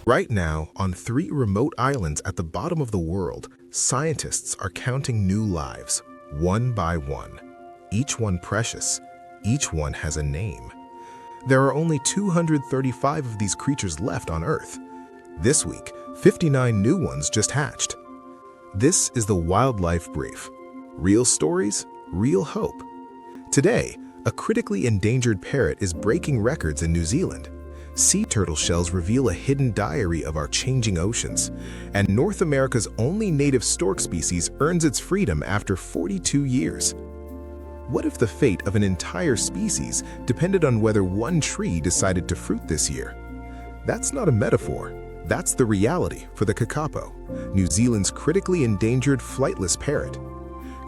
Right now, on 3 remote islands at the bottom of the world, scientists are counting new lives, one by one. Each one precious, each one has a name. There are only 235 of these creatures left on Earth. This week, 59 new ones just hatched. This is the Wildlife Brief. Real stories, real hope. Today, a critically endangered parrot is breaking records in New Zealand. Sea turtle shells reveal a hidden diary of our changing oceans, and North America's only native stork species earns its freedom after 42 years. What if the fate of an entire species depended on whether one tree decided to fruit this year? That's not a metaphor. That's the reality for the kākāpō, New Zealand's critically endangered flightless parrot.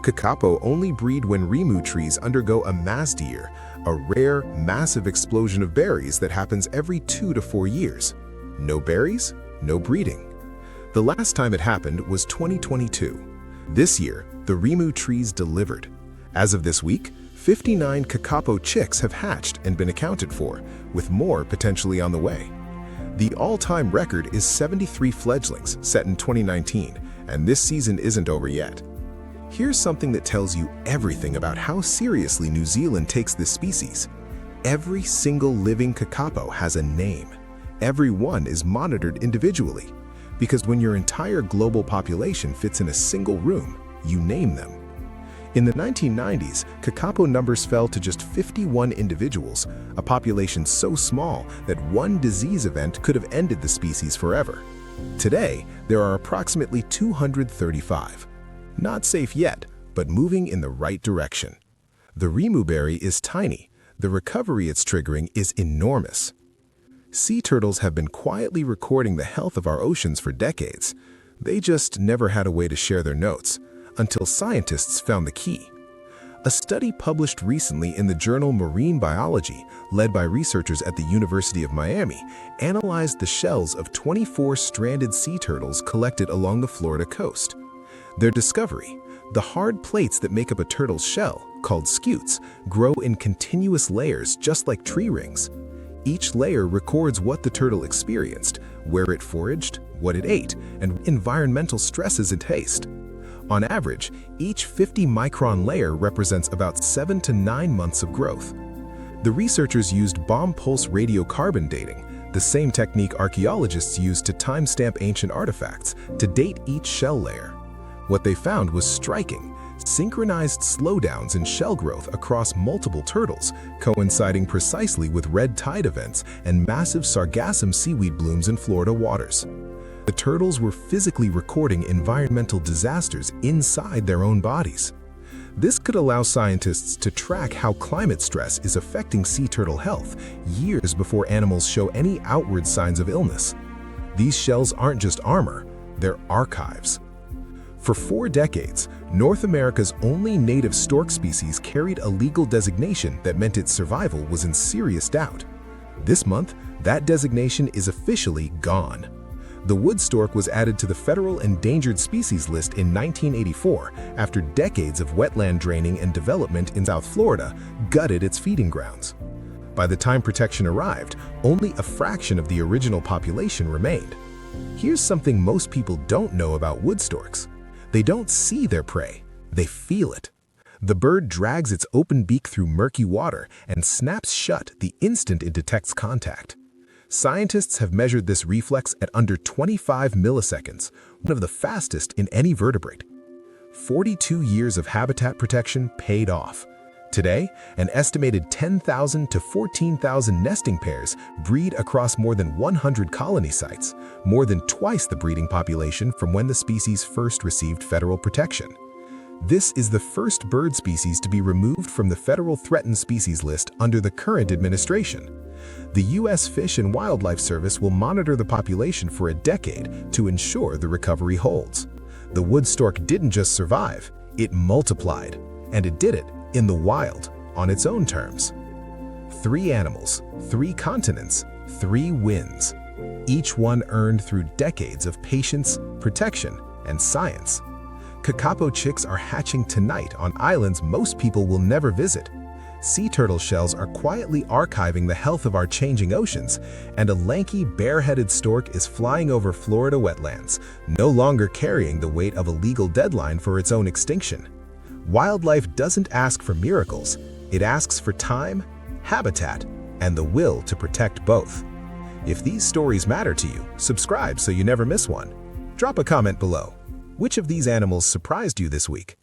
Kākāpō only breed when rimu trees undergo a mast year, a rare, massive explosion of berries that happens every 2 to 4 years. No berries, no breeding. The last time it happened was 2022. This year, the rimu trees delivered. As of this week, 59 kākāpō chicks have hatched and been accounted for, with more potentially on the way. The all-time record is 73 fledglings set in 2019, and this season isn't over yet. Here's something that tells you everything about how seriously New Zealand takes this species. Every single living kākāpō has a name. Every one is monitored individually, because when your entire global population fits in a single room, you name them. In the 1990s, kākāpō numbers fell to just 51 individuals, a population so small that one disease event could have ended the species forever. Today, there are approximately 235. Not safe yet, but moving in the right direction. The rimu berry is tiny. The recovery it's triggering is enormous. Sea turtles have been quietly recording the health of our oceans for decades. They just never had a way to share their notes, until scientists found the key. A study published recently in the journal Marine Biology, led by researchers at the University of Miami, analyzed the shells of 24 stranded sea turtles collected along the Florida coast. Their discovery, the hard plates that make up a turtle's shell, called scutes, grow in continuous layers just like tree rings. Each layer records what the turtle experienced, where it foraged, what it ate, and environmental stresses it faced. On average, each 50-micron layer represents about 7 to 9 months of growth. The researchers used bomb pulse radiocarbon dating, the same technique archaeologists use to timestamp ancient artifacts, to date each shell layer. What they found was striking: synchronized slowdowns in shell growth across multiple turtles, coinciding precisely with red tide events and massive sargassum seaweed blooms in Florida waters. The turtles were physically recording environmental disasters inside their own bodies. This could allow scientists to track how climate stress is affecting sea turtle health years before animals show any outward signs of illness. These shells aren't just armor, they're archives. For 4 decades, North America's only native stork species carried a legal designation that meant its survival was in serious doubt. This month, that designation is officially gone. The wood stork was added to the federal endangered species list in 1984 after decades of wetland draining and development in South Florida gutted its feeding grounds. By the time protection arrived, only a fraction of the original population remained. Here's something most people don't know about wood storks. They don't see their prey, they feel it. The bird drags its open beak through murky water and snaps shut the instant it detects contact. Scientists have measured this reflex at under 25 milliseconds, one of the fastest in any vertebrate. 42 years of habitat protection paid off. Today, an estimated 10,000 to 14,000 nesting pairs breed across more than 100 colony sites, more than twice the breeding population from when the species first received federal protection. This is the first bird species to be removed from the federal threatened species list under the current administration. The U.S. Fish and Wildlife Service will monitor the population for a decade to ensure the recovery holds. The wood stork didn't just survive, it multiplied, and it did it in the wild, on its own terms. 3 animals, 3 continents, 3 wins. Each one earned through decades of patience, protection, and science. Kākāpō chicks are hatching tonight on islands most people will never visit. Sea turtle shells are quietly archiving the health of our changing oceans, and a lanky, bare-headed stork is flying over Florida wetlands, no longer carrying the weight of a legal deadline for its own extinction. Wildlife doesn't ask for miracles, it asks for time, habitat, and the will to protect both. If these stories matter to you, subscribe so you never miss one. Drop a comment below. Which of these animals surprised you this week?